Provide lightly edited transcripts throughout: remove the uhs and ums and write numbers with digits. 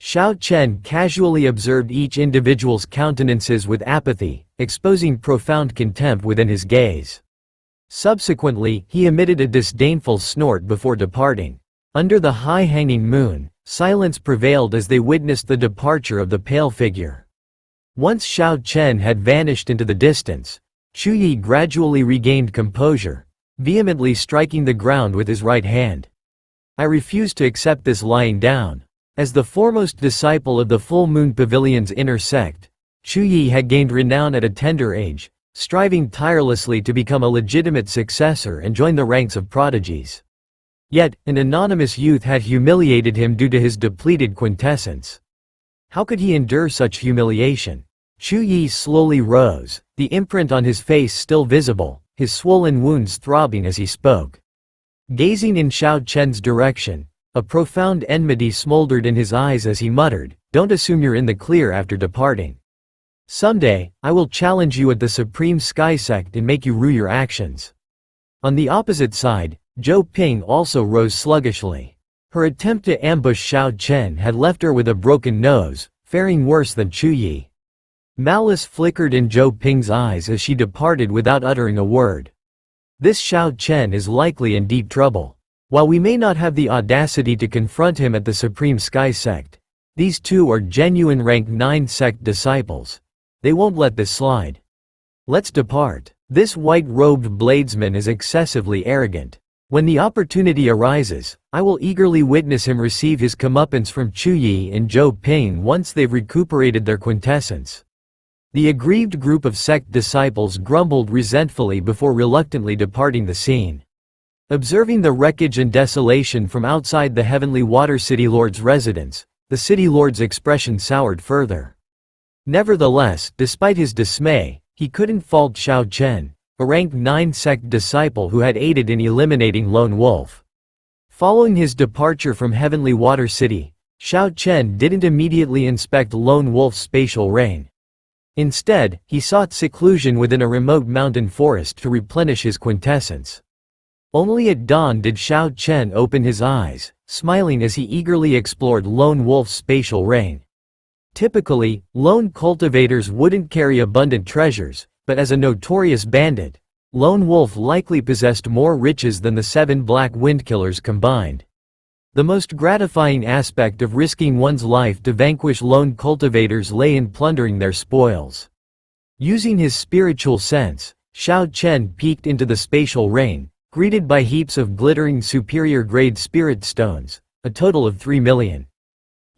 Xiao Chen casually observed each individual's countenances with apathy, exposing profound contempt within his gaze. Subsequently, he emitted a disdainful snort before departing. Under the high-hanging moon, silence prevailed as they witnessed the departure of the pale figure. Once Xiao Chen had vanished into the distance, Chu Yi gradually regained composure, vehemently striking the ground with his right hand. "I refuse to accept this lying down." As the foremost disciple of the Full Moon Pavilion's inner sect, Chu Yi had gained renown at a tender age, striving tirelessly to become a legitimate successor and join the ranks of prodigies. Yet, an anonymous youth had humiliated him due to his depleted quintessence. How could he endure such humiliation? Chu Yi slowly rose, the imprint on his face still visible, his swollen wounds throbbing as he spoke. Gazing in Xiao Chen's direction, a profound enmity smoldered in his eyes as he muttered, "Don't assume you're in the clear after departing. Someday, I will challenge you at the Supreme Sky Sect and make you rue your actions." On the opposite side, Zhou Ping also rose sluggishly. Her attempt to ambush Xiao Chen had left her with a broken nose, faring worse than Chu Yi. Malice flickered in Zhou Ping's eyes as she departed without uttering a word. This Xiao Chen is likely in deep trouble. While we may not have the audacity to confront him at the Supreme Sky Sect, these two are genuine Rank 9 sect disciples. They won't let this slide. Let's depart. This white-robed bladesman is excessively arrogant. When the opportunity arises, I will eagerly witness him receive his comeuppance from Chu Yi and Zhou Ping once they've recuperated their quintessence. The aggrieved group of sect disciples grumbled resentfully before reluctantly departing the scene. Observing the wreckage and desolation from outside the Heavenly Water City Lord's residence, the City Lord's expression soured further. Nevertheless, despite his dismay, he couldn't fault Xiao Chen, a Rank 9 sect disciple who had aided in eliminating Lone Wolf. Following his departure from Heavenly Water City, Xiao Chen didn't immediately inspect Lone Wolf's spatial reign. Instead, he sought seclusion within a remote mountain forest to replenish his quintessence. Only at dawn did Xiao Chen open his eyes, smiling as he eagerly explored Lone Wolf's spatial reign. Typically, lone cultivators wouldn't carry abundant treasures, but as a notorious bandit, Lone Wolf likely possessed more riches than the 7 Black Windkillers combined. The most gratifying aspect of risking one's life to vanquish lone cultivators lay in plundering their spoils. Using his spiritual sense, Xiao Chen peeked into the spatial reign, greeted by heaps of glittering superior-grade spirit stones, a total of 3 million.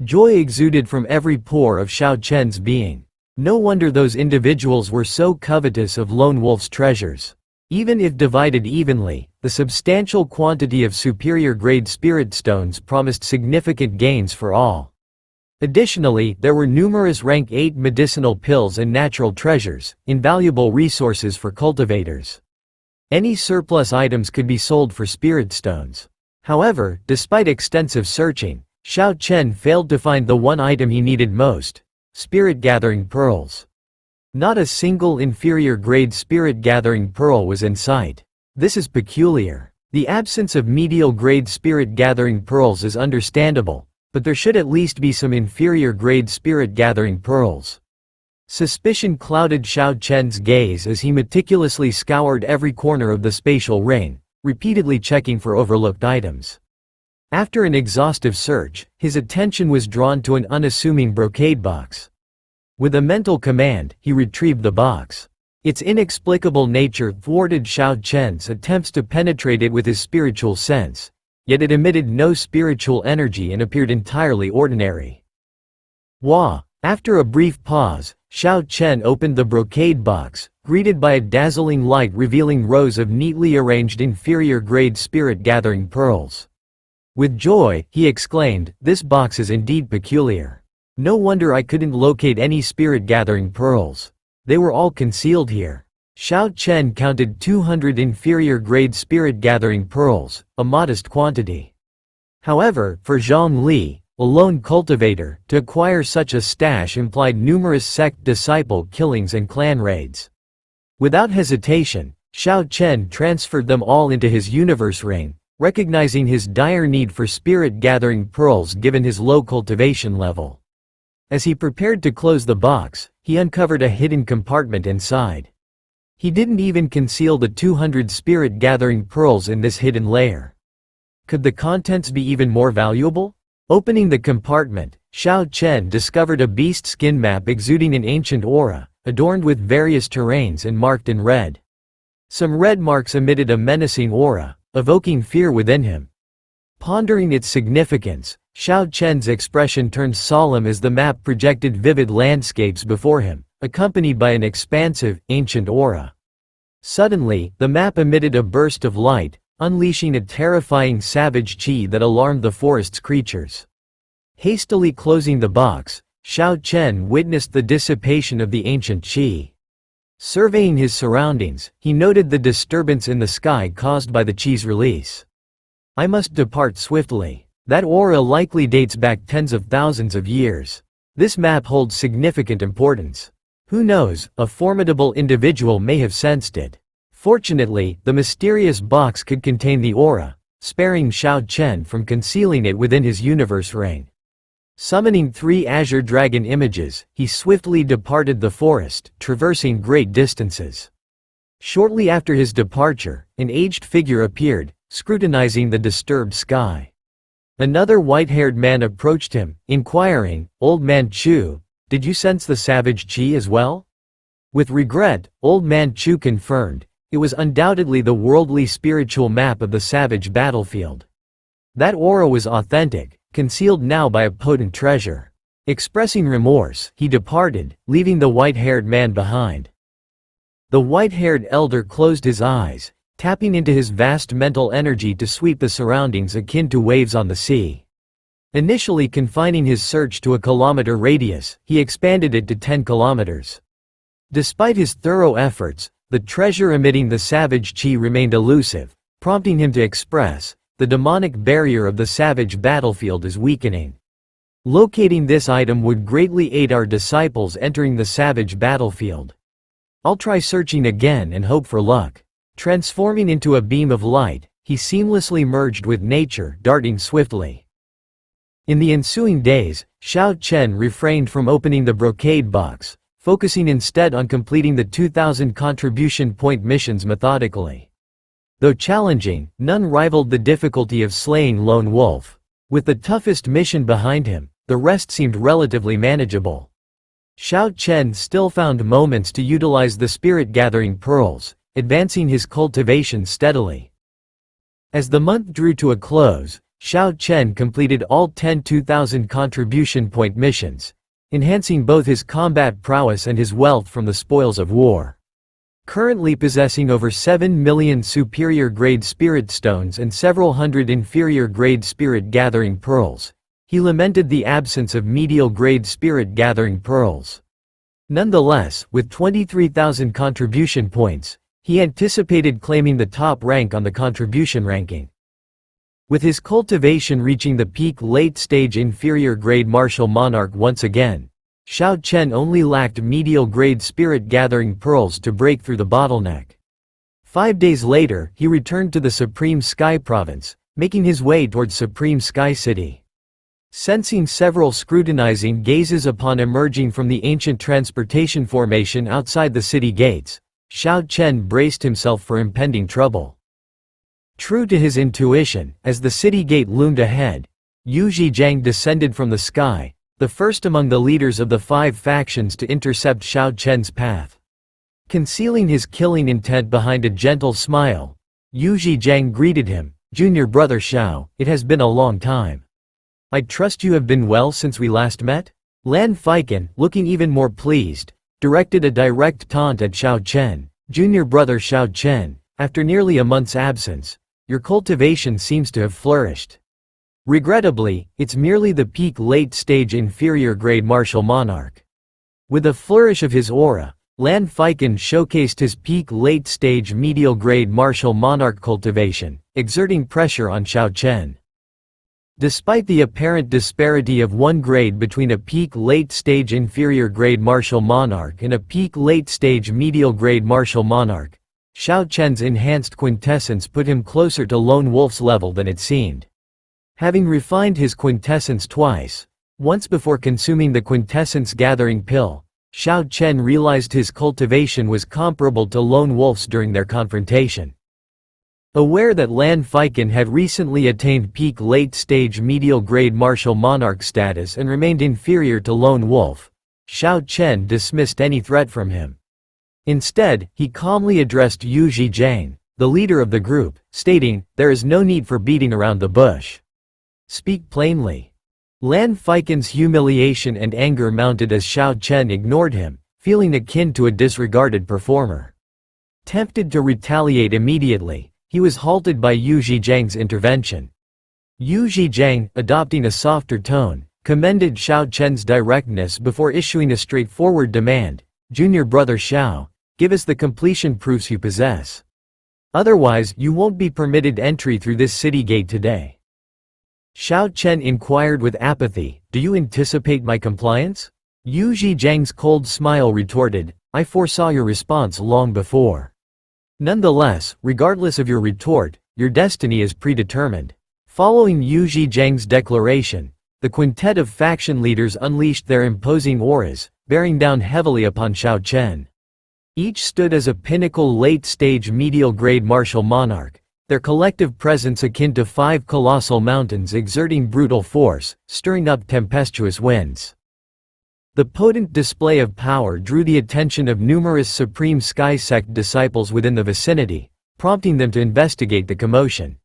Joy exuded from every pore of Xiao Chen's being. No wonder those individuals were so covetous of Lone Wolf's treasures. Even if divided evenly, the substantial quantity of superior-grade spirit stones promised significant gains for all. Additionally, there were numerous Rank 8 medicinal pills and natural treasures, invaluable resources for cultivators. Any surplus items could be sold for spirit stones. However, despite extensive searching, Xiao Chen failed to find the one item he needed most: spirit-gathering pearls. Not a single inferior-grade spirit-gathering pearl was in sight. This is peculiar. The absence of medial-grade spirit-gathering pearls is understandable, but there should at least be some inferior-grade spirit-gathering pearls. Suspicion clouded Xiao Chen's gaze as he meticulously scoured every corner of the spatial reign, repeatedly checking for overlooked items. After an exhaustive search, his attention was drawn to an unassuming brocade box. With a mental command, he retrieved the box. Its inexplicable nature thwarted Xiao Chen's attempts to penetrate it with his spiritual sense, yet it emitted no spiritual energy and appeared entirely ordinary. Wah! After a brief pause, Xiao Chen opened the brocade box, greeted by a dazzling light revealing rows of neatly arranged inferior-grade spirit-gathering pearls. With joy, he exclaimed, "This box is indeed peculiar. No wonder I couldn't locate any spirit-gathering pearls. They were all concealed here." Xiao Chen counted 200 inferior-grade spirit-gathering pearls, a modest quantity. However, for Zhang Li, a lone cultivator, to acquire such a stash implied numerous sect disciple killings and clan raids. Without hesitation, Xiao Chen transferred them all into his universe ring, recognizing his dire need for spirit-gathering pearls given his low cultivation level. As he prepared to close the box, he uncovered a hidden compartment inside. He didn't even conceal the 200 spirit-gathering pearls in this hidden layer. Could the contents be even more valuable? Opening the compartment, Xiao Chen discovered a beast skin map exuding an ancient aura, adorned with various terrains and marked in red. Some red marks emitted a menacing aura, evoking fear within him. Pondering its significance, Xiao Chen's expression turned solemn as the map projected vivid landscapes before him, accompanied by an expansive, ancient aura. Suddenly, the map emitted a burst of light, unleashing a terrifying savage qi that alarmed the forest's creatures. Hastily closing the box, Xiao Chen witnessed the dissipation of the ancient qi. Surveying his surroundings, he noted the disturbance in the sky caused by the qi's release. I must depart swiftly. That aura likely dates back tens of thousands of years. This map holds significant importance. Who knows, a formidable individual may have sensed it. Fortunately, the mysterious box could contain the aura, sparing Xiao Chen from concealing it within his universe ring. Summoning 3 azure dragon images, he swiftly departed the forest, traversing great distances. Shortly after his departure, an aged figure appeared, scrutinizing the disturbed sky. Another white-haired man approached him, inquiring, "Old Man Chu, did you sense the savage qi as well?" With regret, Old Man Chu confirmed, it was undoubtedly the worldly spiritual map of the savage battlefield. That aura was authentic, concealed now by a potent treasure. Expressing remorse, he departed, leaving the white-haired man behind. The white-haired elder closed his eyes, tapping into his vast mental energy to sweep the surroundings akin to waves on the sea. Initially confining his search to a kilometer radius, he expanded it to 10 kilometers. Despite his thorough efforts, the treasure emitting the savage qi remained elusive, prompting him to express, "The demonic barrier of the savage battlefield is weakening. Locating this item would greatly aid our disciples entering the savage battlefield. I'll try searching again and hope for luck." Transforming into a beam of light, he seamlessly merged with nature, darting swiftly. In the ensuing days, Xiao Chen refrained from opening the brocade box, focusing instead on completing the 2,000 contribution point missions methodically. Though challenging, none rivaled the difficulty of slaying Lone Wolf. With the toughest mission behind him, the rest seemed relatively manageable. Xiao Chen still found moments to utilize the spirit-gathering pearls, advancing his cultivation steadily. As the month drew to a close, Xiao Chen completed all 10 2,000 contribution point missions, enhancing both his combat prowess and his wealth from the spoils of war. Currently possessing over 7 million superior-grade spirit stones and several hundred inferior-grade spirit-gathering pearls, he lamented the absence of medial-grade spirit-gathering pearls. Nonetheless, with 23,000 contribution points, he anticipated claiming the top rank on the contribution ranking. With his cultivation reaching the peak late-stage inferior-grade martial monarch once again, Xiao Chen only lacked medial-grade spirit-gathering pearls to break through the bottleneck. 5 days later, he returned to the Supreme Sky Province, making his way towards Supreme Sky City. Sensing several scrutinizing gazes upon emerging from the ancient transportation formation outside the city gates, Xiao Chen braced himself for impending trouble. True to his intuition, as the city gate loomed ahead, Yu Zhijiang descended from the sky, the first among the leaders of the 5 factions to intercept Xiao Chen's path. Concealing his killing intent behind a gentle smile, Yu Zhijiang greeted him, "Junior brother Xiao, it has been a long time. I trust you have been well since we last met?" Lan Feiken, looking even more pleased, directed a direct taunt at Xiao Chen. "Junior brother Xiao Chen, after nearly a month's absence, your cultivation seems to have flourished. Regrettably, it's merely the peak late-stage inferior-grade martial monarch." With a flourish of his aura, Lan Feiken showcased his peak late-stage medial-grade martial monarch cultivation, exerting pressure on Xiao Chen. Despite the apparent disparity of 1 grade between a peak late-stage inferior-grade martial monarch and a peak late-stage medial-grade martial monarch, Xiao Chen's enhanced quintessence put him closer to Lone Wolf's level than it seemed. Having refined his quintessence twice, once before consuming the quintessence gathering pill, Xiao Chen realized his cultivation was comparable to Lone Wolf's during their confrontation. Aware that Lan Feiken had recently attained peak late-stage medial-grade martial monarch status and remained inferior to Lone Wolf, Xiao Chen dismissed any threat from him. Instead, he calmly addressed Yu Zhijiang, the leader of the group, stating, "There is no need for beating around the bush. Speak plainly." Lan Feiken's humiliation and anger mounted as Xiao Chen ignored him, feeling akin to a disregarded performer. Tempted to retaliate immediately, he was halted by Yu Zhijiang's intervention. Yu Zhijiang, adopting a softer tone, commended Xiao Chen's directness before issuing a straightforward demand, "Junior brother Xiao, give us the completion proofs you possess. Otherwise, you won't be permitted entry through this city gate today." Xiao Chen inquired with apathy, "Do you anticipate my compliance?" Yu Zhijiang's cold smile retorted, "I foresaw your response long before. Nonetheless, regardless of your retort, your destiny is predetermined." Following Yu Zhijiang's declaration, the quintet of faction leaders unleashed their imposing auras, bearing down heavily upon Xiao Chen. Each stood as a pinnacle late-stage medial-grade martial monarch, their collective presence akin to 5 colossal mountains exerting brutal force, stirring up tempestuous winds. The potent display of power drew the attention of numerous Supreme Sky Sect disciples within the vicinity, prompting them to investigate the commotion.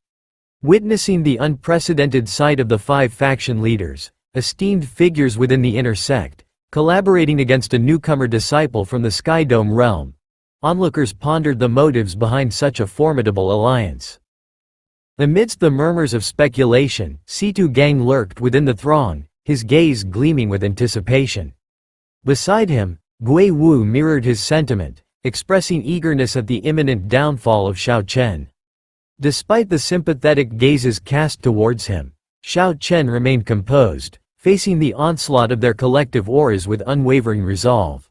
Witnessing the unprecedented sight of the 5 faction leaders, esteemed figures within the intercept, collaborating against a newcomer disciple from the Sky Dome realm, onlookers pondered the motives behind such a formidable alliance. Amidst the murmurs of speculation, Situ Gang lurked within the throng, his gaze gleaming with anticipation. Beside him, Gui Wu mirrored his sentiment, expressing eagerness at the imminent downfall of Xiao Chen. Despite the sympathetic gazes cast towards him, Xiao Chen remained composed, facing the onslaught of their collective auras with unwavering resolve.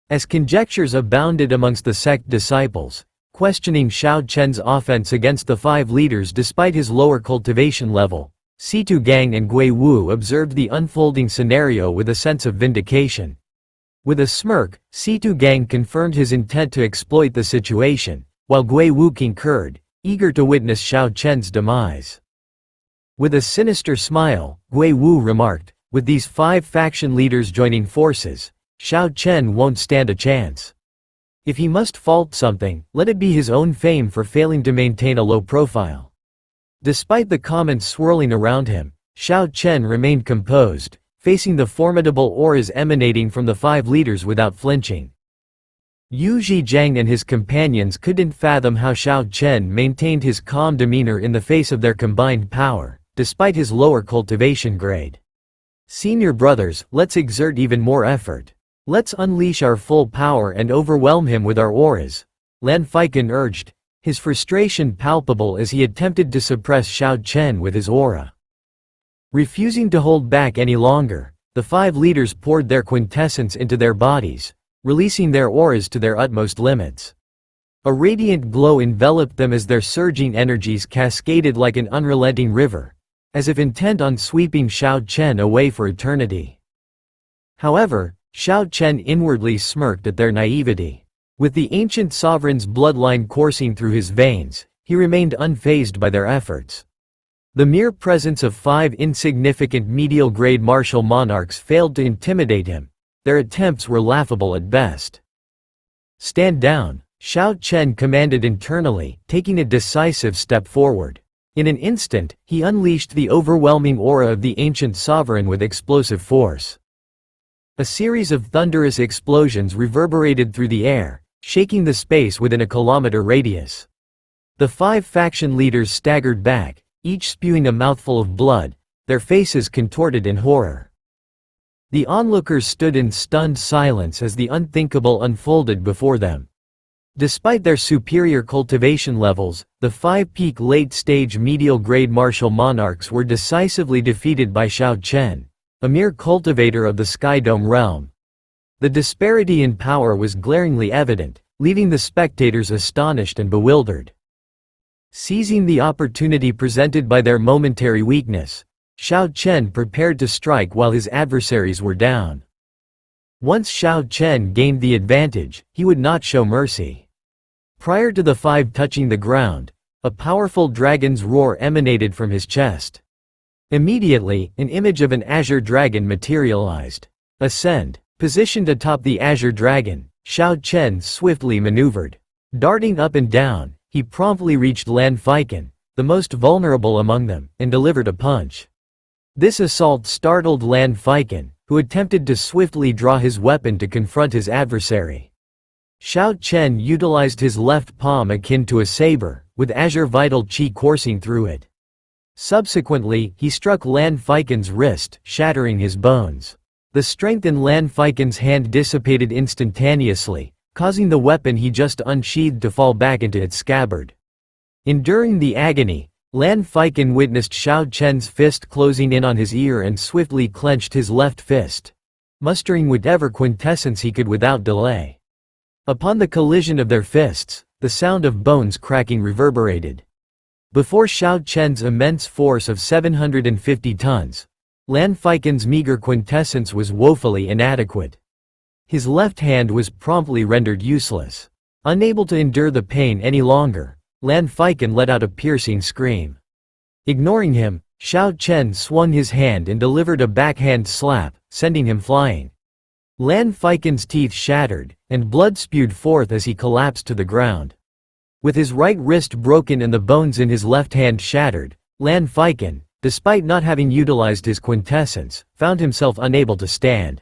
As conjectures abounded amongst the sect disciples, questioning Xiao Chen's offense against the 5 leaders despite his lower cultivation level, Situ Gang and Gui Wu observed the unfolding scenario with a sense of vindication. With a smirk, Situ Gang confirmed his intent to exploit the situation, while Gui Wu concurred, eager to witness Xiao Chen's demise. With a sinister smile, Gui Wu remarked, "With these 5 faction leaders joining forces, Xiao Chen won't stand a chance. If he must fault something, let it be his own fame for failing to maintain a low profile." Despite the comments swirling around him, Xiao Chen remained composed, facing the formidable auras emanating from the 5 leaders without flinching. Yu Zhijiang and his companions couldn't fathom how Xiao Chen maintained his calm demeanor in the face of their combined power, despite his lower cultivation grade. "Senior brothers, let's exert even more effort. Let's unleash our full power and overwhelm him with our auras," Lan Feiken urged, his frustration palpable as he attempted to suppress Xiao Chen with his aura. Refusing to hold back any longer, the 5 leaders poured their quintessence into their bodies, releasing their auras to their utmost limits. A radiant glow enveloped them as their surging energies cascaded like an unrelenting river, as if intent on sweeping Xiao Chen away for eternity. However, Xiao Chen inwardly smirked at their naivety. With the ancient sovereign's bloodline coursing through his veins, he remained unfazed by their efforts. The mere presence of 5 insignificant medial-grade martial monarchs failed to intimidate him. Their attempts were laughable at best. "Stand down," Xiao Chen commanded internally, taking a decisive step forward. In an instant, he unleashed the overwhelming aura of the ancient sovereign with explosive force. A series of thunderous explosions reverberated through the air, shaking the space within a kilometer radius. The 5 faction leaders staggered back, each spewing a mouthful of blood, their faces contorted in horror. The onlookers stood in stunned silence as the unthinkable unfolded before them. Despite their superior cultivation levels, the 5 peak late-stage medial-grade martial monarchs were decisively defeated by Xiao Chen, a mere cultivator of the Sky Dome realm. The disparity in power was glaringly evident, leaving the spectators astonished and bewildered. Seizing the opportunity presented by their momentary weakness, Xiao Chen prepared to strike while his adversaries were down. Once Xiao Chen gained the advantage, he would not show mercy. Prior to the five touching the ground, a powerful dragon's roar emanated from his chest. Immediately, an image of an azure dragon materialized. Ascend. Positioned atop the azure dragon, Xiao Chen swiftly maneuvered. Darting up and down, he promptly reached Lan Feiken, the most vulnerable among them, and delivered a punch. This assault startled Lan Feiken, who attempted to swiftly draw his weapon to confront his adversary. Xiao Chen utilized his left palm akin to a saber, with azure vital qi coursing through it. Subsequently, he struck Lan Feiken's wrist, shattering his bones. The strength in Lan Feiken's hand dissipated instantaneously, causing the weapon he just unsheathed to fall back into its scabbard. Enduring the agony, Lan Feiken witnessed Xiao Chen's fist closing in on his ear and swiftly clenched his left fist, mustering whatever quintessence he could without delay. Upon the collision of their fists, the sound of bones cracking reverberated. Before Xiao Chen's immense force of 750 tons, Lan Feiken's meager quintessence was woefully inadequate. His left hand was promptly rendered useless. Unable to endure the pain any longer, Lan Feiken let out a piercing scream. Ignoring him, Xiao Chen swung his hand and delivered a backhand slap, sending him flying. Lan Feiken's teeth shattered, and blood spewed forth as he collapsed to the ground. With his right wrist broken and the bones in his left hand shattered, Lan Feiken, despite not having utilized his quintessence, found himself unable to stand.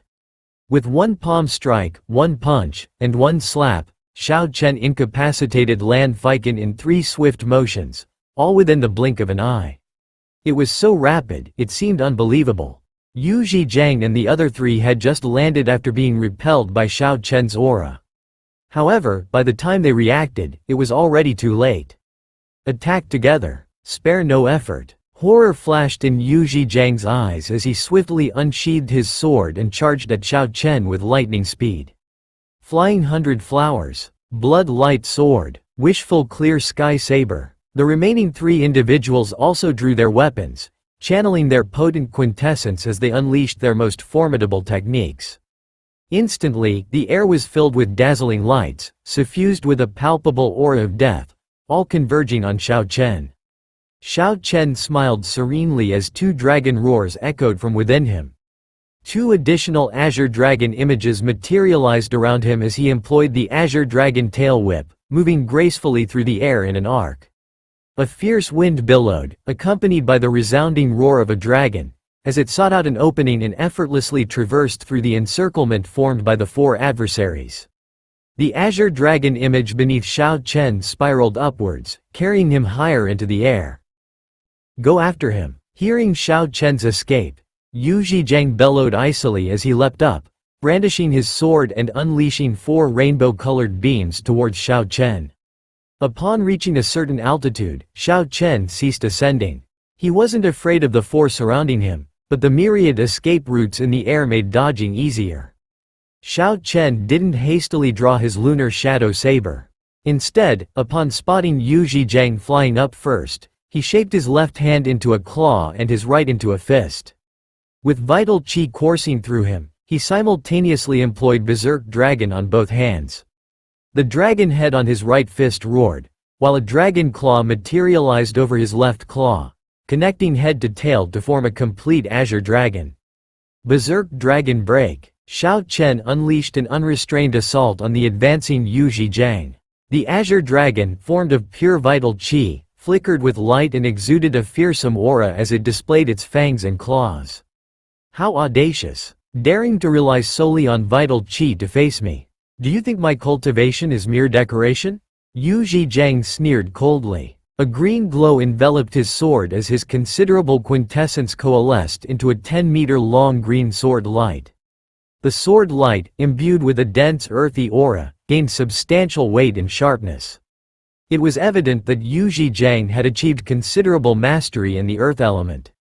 With one palm strike, one punch, and one slap, Xiao Chen incapacitated Lan Feiken in 3 swift motions, all within the blink of an eye. It was so rapid, it seemed unbelievable. Yu Zhijiang and the other 3 had just landed after being repelled by Xiao Chen's aura. However, by the time they reacted, it was already too late. Attack together. Spare no effort. Horror flashed in Yu Zhijiang's eyes as he swiftly unsheathed his sword and charged at Xiao Chen with lightning speed. Flying 100 flowers. Blood light sword. Wishful clear sky saber. The remaining 3 individuals also drew their weapons, channeling their potent quintessence as they unleashed their most formidable techniques. Instantly, the air was filled with dazzling lights, suffused with a palpable aura of death, all converging on Xiao Chen. Xiao Chen smiled serenely as 2 dragon roars echoed from within him. 2 additional azure dragon images materialized around him as he employed the azure dragon tail whip, moving gracefully through the air in an arc. A fierce wind billowed, accompanied by the resounding roar of a dragon, as it sought out an opening and effortlessly traversed through the encirclement formed by the 4 adversaries. The azure dragon image beneath Xiao Chen spiraled upwards, carrying him higher into the air. Go after him. Hearing Xiao Chen's escape, Yu Zhijiang bellowed icily as he leapt up, brandishing his sword and unleashing 4 rainbow-colored beams towards Xiao Chen. Upon reaching a certain altitude, Xiao Chen ceased ascending. He wasn't afraid of the 4 surrounding him, but the myriad escape routes in the air made dodging easier. Xiao Chen didn't hastily draw his lunar shadow saber. Instead, upon spotting Yu Zhijiang flying up first, he shaped his left hand into a claw and his right into a fist. With vital qi coursing through him, he simultaneously employed Berserk Dragon on both hands. The dragon head on his right fist roared, while a dragon claw materialized over his left claw, connecting head to tail to form a complete azure dragon. Berserk Dragon Break. Xiao Chen unleashed an unrestrained assault on the advancing Yu Zhijiang. The azure dragon, formed of pure vital qi, flickered with light and exuded a fearsome aura as it displayed its fangs and claws. How audacious! Daring to rely solely on vital qi to face me. Do you think my cultivation is mere decoration? Yu Zhijiang sneered coldly. A green glow enveloped his sword as his considerable quintessence coalesced into a 10-meter-long green sword light. The sword light, imbued with a dense earthy aura, gained substantial weight and sharpness. It was evident that Yu Zhijiang had achieved considerable mastery in the earth element.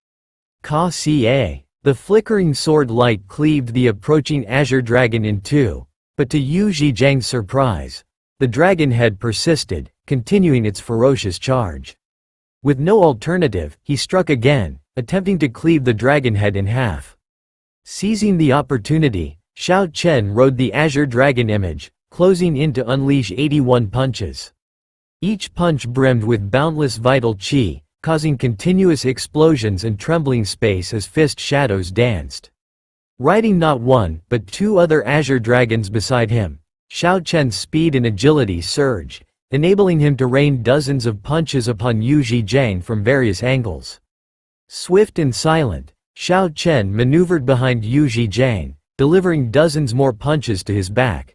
Ka-ca. The flickering sword light cleaved the approaching azure dragon in 2, but to Yu Zhijiang's surprise, the the dragon head persisted, continuing its ferocious charge. With no alternative, he struck again, attempting to cleave the dragon head in half. Seizing the opportunity, Xiao Chen rode the azure dragon image, closing in to unleash 81 punches. Each punch brimmed with boundless vital qi, causing continuous explosions and trembling space as fist shadows danced. Riding not one, but two other azure dragons beside him, Xiao Chen's speed and agility surged, enabling him to rain dozens of punches upon Yu Zhijiang from various angles. Swift and silent, Xiao Chen maneuvered behind Yu Zhijiang, delivering dozens more punches to his back.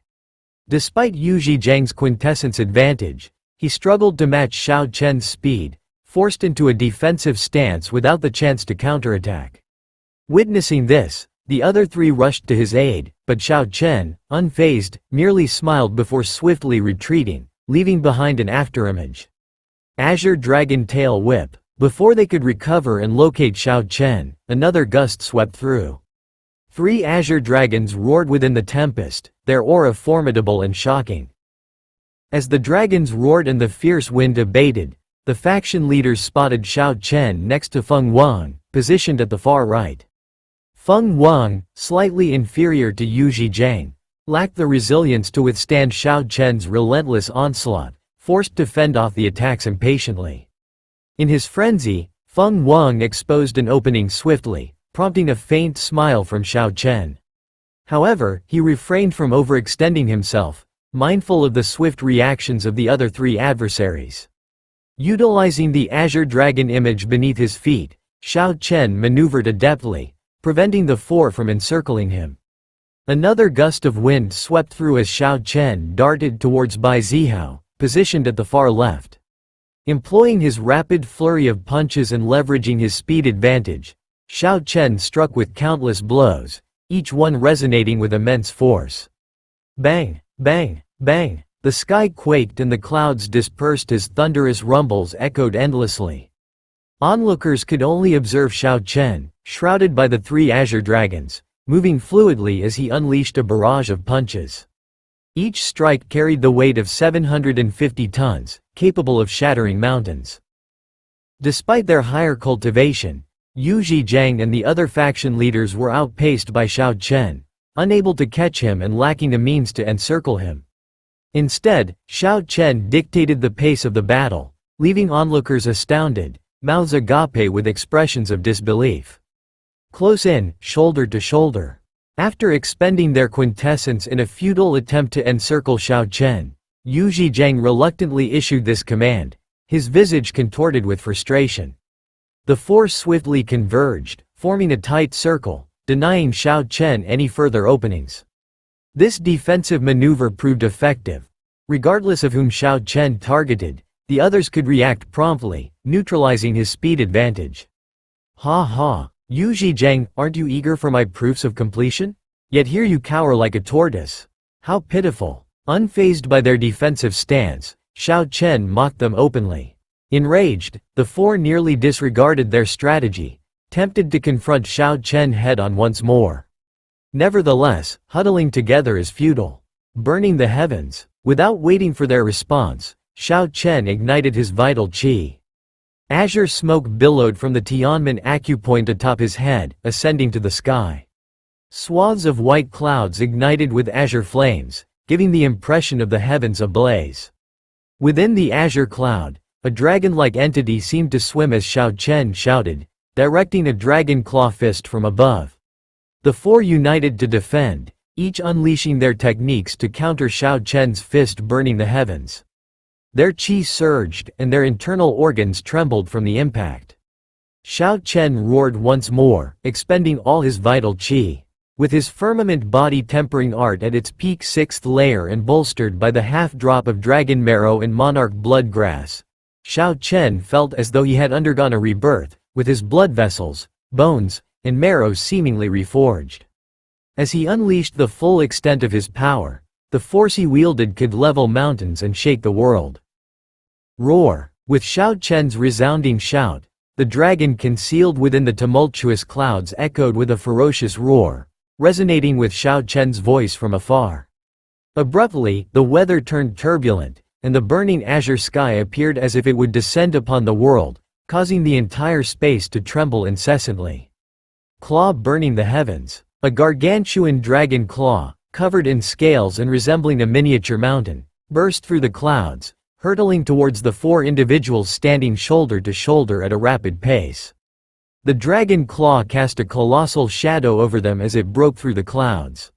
Despite Yu Zhijiang's quintessence advantage, he struggled to match Xiao Chen's speed, forced into a defensive stance without the chance to counterattack. Witnessing this, the other three rushed to his aid, but Xiao Chen, unfazed, merely smiled before swiftly retreating, leaving behind an afterimage. Azure Dragon Tail Whip. Before they could recover and locate Xiao Chen, another gust swept through. 3 azure dragons roared within the tempest, their aura formidable and shocking. As the dragons roared and the fierce wind abated, the faction leaders spotted Xiao Chen next to Feng Wang, positioned at the far right. Feng Wang, slightly inferior to Yu Zhijiang, lacked the resilience to withstand Xiao Chen's relentless onslaught, forced to fend off the attacks impatiently. In his frenzy, Feng Wang exposed an opening swiftly, prompting a faint smile from Xiao Chen. However, he refrained from overextending himself, mindful of the swift reactions of the other 3 adversaries. Utilizing the azure dragon image beneath his feet, Xiao Chen maneuvered adeptly, preventing the 4 from encircling him. Another gust of wind swept through as Xiao Chen darted towards Bai Zihao, positioned at the far left. Employing his rapid flurry of punches and leveraging his speed advantage, Xiao Chen struck with countless blows, each one resonating with immense force. Bang, bang, bang, the sky quaked and the clouds dispersed as thunderous rumbles echoed endlessly. Onlookers could only observe Xiao Chen, shrouded by the 3 azure dragons, moving fluidly as he unleashed a barrage of punches. Each strike carried the weight of 750 tons, capable of shattering mountains. Despite their higher cultivation, Yu Zhijiang and the other faction leaders were outpaced by Xiao Chen, unable to catch him and lacking the means to encircle him. Instead, Xiao Chen dictated the pace of the battle, leaving onlookers astounded, mouths agape with expressions of disbelief. Close in, shoulder to shoulder. After expending their quintessence in a futile attempt to encircle Xiao Chen, Yu Zhijiang reluctantly issued this command, his visage contorted with frustration. The 4 swiftly converged, forming a tight circle, denying Xiao Chen any further openings. This defensive maneuver proved effective. Regardless of whom Xiao Chen targeted, the others could react promptly, neutralizing his speed advantage. Ha ha, Yu Zhijiang, aren't you eager for my proofs of completion? Yet here you cower like a tortoise. How pitiful. Unfazed by their defensive stance, Xiao Chen mocked them openly. Enraged, the 4 nearly disregarded their strategy, tempted to confront Xiao Chen head-on once more. Nevertheless, huddling together is futile. Burning the heavens. Without waiting for their response, Xiao Chen ignited his vital qi. Azure smoke billowed from the Tianmen acupoint atop his head, ascending to the sky. Swaths of white clouds ignited with azure flames, giving the impression of the heavens ablaze. Within the azure cloud, a dragon-like entity seemed to swim as Xiao Chen shouted, directing a dragon claw fist from above. The 4 united to defend, each unleashing their techniques to counter Xiao Chen's fist burning the heavens. Their qi surged, and their internal organs trembled from the impact. Xiao Chen roared once more, expending all his vital qi. With his firmament body tempering art at its peak 6th layer and bolstered by the half-drop of dragon marrow and monarch blood grass, Xiao Chen felt as though he had undergone a rebirth, with his blood vessels, bones, and marrow seemingly reforged. As he unleashed the full extent of his power, the force he wielded could level mountains and shake the world. Roar! With Xiao Chen's resounding shout, the dragon concealed within the tumultuous clouds echoed with a ferocious roar, resonating with Xiao Chen's voice from afar. Abruptly, the weather turned turbulent, and the burning azure sky appeared as if it would descend upon the world, causing the entire space to tremble incessantly. Claw burning the heavens. A gargantuan dragon claw, covered in scales and resembling a miniature mountain, burst through the clouds, hurtling towards the four individuals standing shoulder to shoulder at a rapid pace. The dragon claw cast a colossal shadow over them as it broke through the clouds.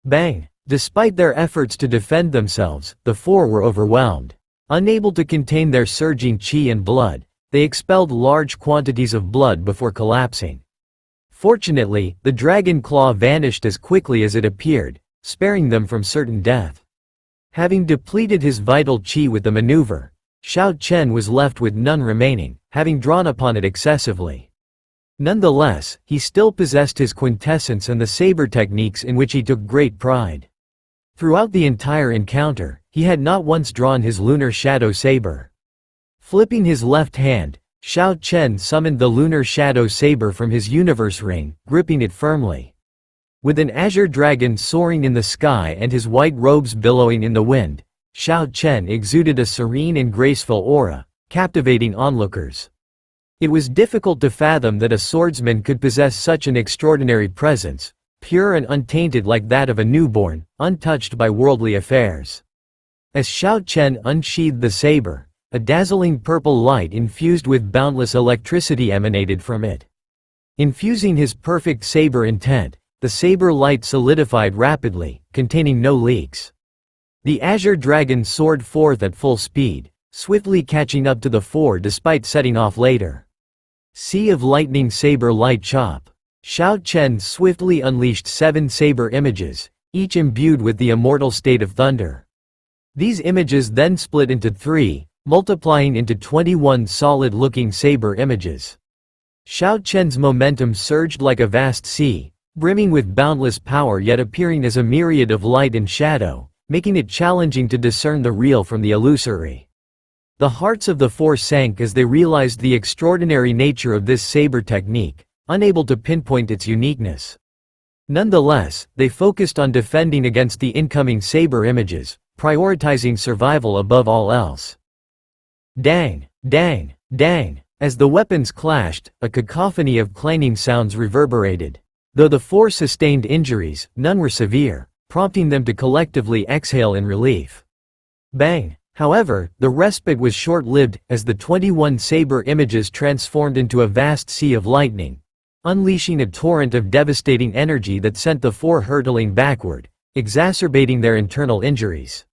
Bang! Despite their efforts to defend themselves, the four were overwhelmed. Unable to contain their surging chi and blood, they expelled large quantities of blood before collapsing. Fortunately, the dragon claw vanished as quickly as it appeared, sparing them from certain death. Having depleted his vital chi with the maneuver, Xiao Chen was left with none remaining, having drawn upon it excessively. Nonetheless, he still possessed his quintessence and the saber techniques in which he took great pride. Throughout the entire encounter, he had not once drawn his lunar shadow saber. Flipping his left hand, Xiao Chen summoned the lunar shadow saber from his universe ring, gripping it firmly. With an azure dragon soaring in the sky and his white robes billowing in the wind, Xiao Chen exuded a serene and graceful aura, captivating onlookers. It was difficult to fathom that a swordsman could possess such an extraordinary presence, pure and untainted like that of a newborn, untouched by worldly affairs. As Xiao Chen unsheathed the saber, a dazzling purple light infused with boundless electricity emanated from it. Infusing his perfect saber intent, the saber light solidified rapidly, containing no leaks. The azure dragon soared forth at full speed, swiftly catching up to the four despite setting off later. Sea of Lightning Saber Light Chop. Xiao Chen swiftly unleashed 7 saber images, each imbued with the immortal state of thunder. These images then split into 3, multiplying into 21 solid-looking saber images. Xiao Chen's momentum surged like a vast sea, brimming with boundless power yet appearing as a myriad of light and shadow, making it challenging to discern the real from the illusory. The hearts of the four sank as they realized the extraordinary nature of this saber technique, unable to pinpoint its uniqueness. Nonetheless, they focused on defending against the incoming saber images, prioritizing survival above all else. Dang! Dang! Dang! As the weapons clashed, a cacophony of clanging sounds reverberated. Though the four sustained injuries, none were severe, prompting them to collectively exhale in relief. Bang! However, the respite was short-lived, as the 21 saber images transformed into a vast sea of lightning, unleashing a torrent of devastating energy that sent the four hurtling backward, exacerbating their internal injuries.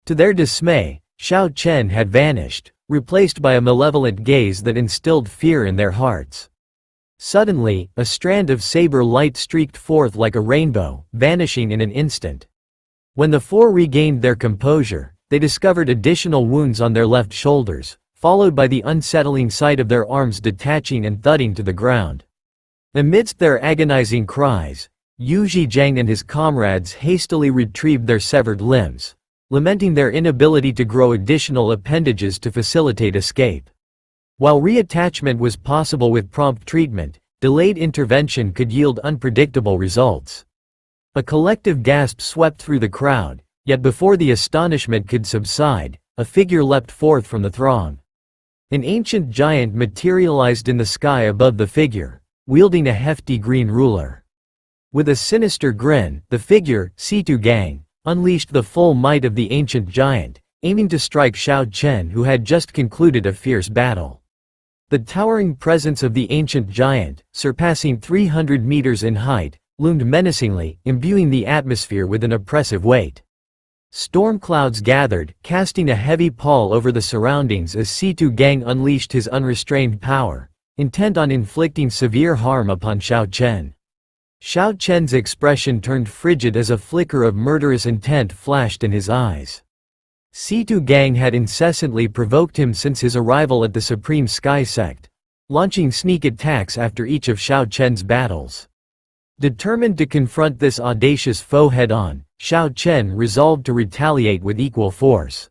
To their dismay, Xiao Chen had vanished, replaced by a malevolent gaze that instilled fear in their hearts. Suddenly, a strand of saber light streaked forth like a rainbow, vanishing in an instant. When the four regained their composure, they discovered additional wounds on their left shoulders, followed by the unsettling sight of their arms detaching and thudding to the ground. Amidst their agonizing cries, Yu Zhijiang and his comrades hastily retrieved their severed limbs, lamenting their inability to grow additional appendages to facilitate escape. While reattachment was possible with prompt treatment, delayed intervention could yield unpredictable results. A collective gasp swept through the crowd, yet before the astonishment could subside, a figure leapt forth from the throng. An ancient giant materialized in the sky above the figure, wielding a hefty green ruler. With a sinister grin, the figure, Situ unleashed the full might of the ancient giant, aiming to strike Xiao Chen, who had just concluded a fierce battle. The towering presence of the ancient giant, surpassing 300 meters in height, loomed menacingly, imbuing the atmosphere with an oppressive weight. Storm clouds gathered, casting a heavy pall over the surroundings as Situ unleashed his unrestrained power, intent on inflicting severe harm upon Xiao Chen. Xiao Chen's expression turned frigid as a flicker of murderous intent flashed in his eyes. Situ had incessantly provoked him since his arrival at the Supreme Sky Sect, launching sneak attacks after each of Xiao Chen's battles. Determined to confront this audacious foe head-on, Xiao Chen resolved to retaliate with equal force.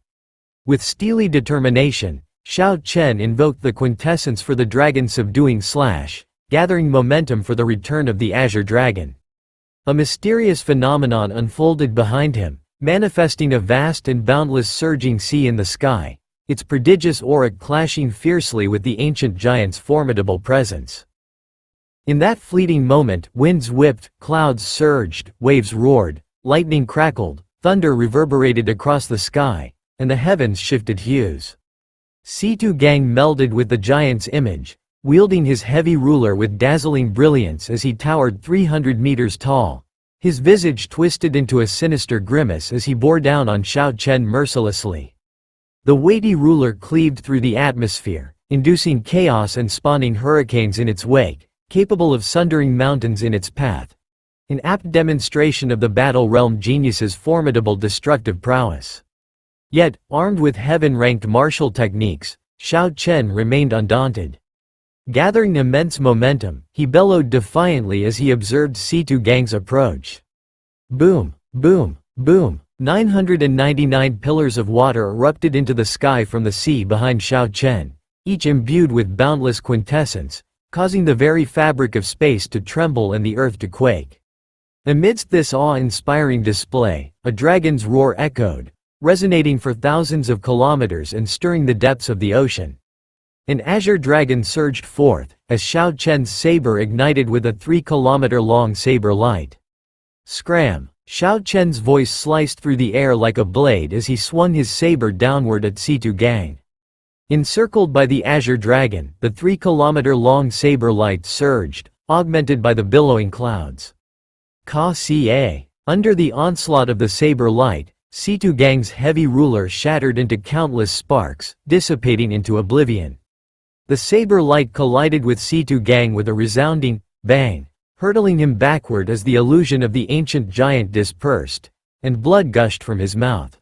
With steely determination, Xiao Chen invoked the quintessence for the dragon subduing slash, gathering momentum for the return of the Azure Dragon. A mysterious phenomenon unfolded behind him, manifesting a vast and boundless surging sea in the sky, its prodigious aura clashing fiercely with the ancient giant's formidable presence. In that fleeting moment, winds whipped, clouds surged, waves roared, lightning crackled, thunder reverberated across the sky, and the heavens shifted hues. Situ Gang melded with the giant's image, wielding his heavy ruler with dazzling brilliance as he towered 300 meters tall, his visage twisted into a sinister grimace as he bore down on Xiao Chen mercilessly. The weighty ruler cleaved through the atmosphere, inducing chaos and spawning hurricanes in its wake, capable of sundering mountains in its path. An apt demonstration of the Battle Realm genius's formidable destructive prowess. Yet, armed with heaven-ranked martial techniques, Xiao Chen remained undaunted. Gathering immense momentum, he bellowed defiantly as he observed Situ Gang's approach. Boom, boom, boom. 999 pillars of water erupted into the sky from the sea behind Xiao Chen, each imbued with boundless quintessence, causing the very fabric of space to tremble and the earth to quake. Amidst this awe-inspiring display, a dragon's roar echoed, resonating for thousands of kilometers and stirring the depths of the ocean. An azure dragon surged forth, as Xiao Chen's saber ignited with a 3-kilometer-long saber light. Scram! Xiao Chen's voice sliced through the air like a blade as he swung his saber downward at Situ Gang. Encircled by the azure dragon, the 3-kilometer-long saber light surged, augmented by the billowing clouds. Ka-ca! Under the onslaught of the saber light, Situ Gang's heavy ruler shattered into countless sparks, dissipating into oblivion. The saber light collided with Situ Gang with a resounding bang, hurtling him backward as the illusion of the ancient giant dispersed, and blood gushed from his mouth.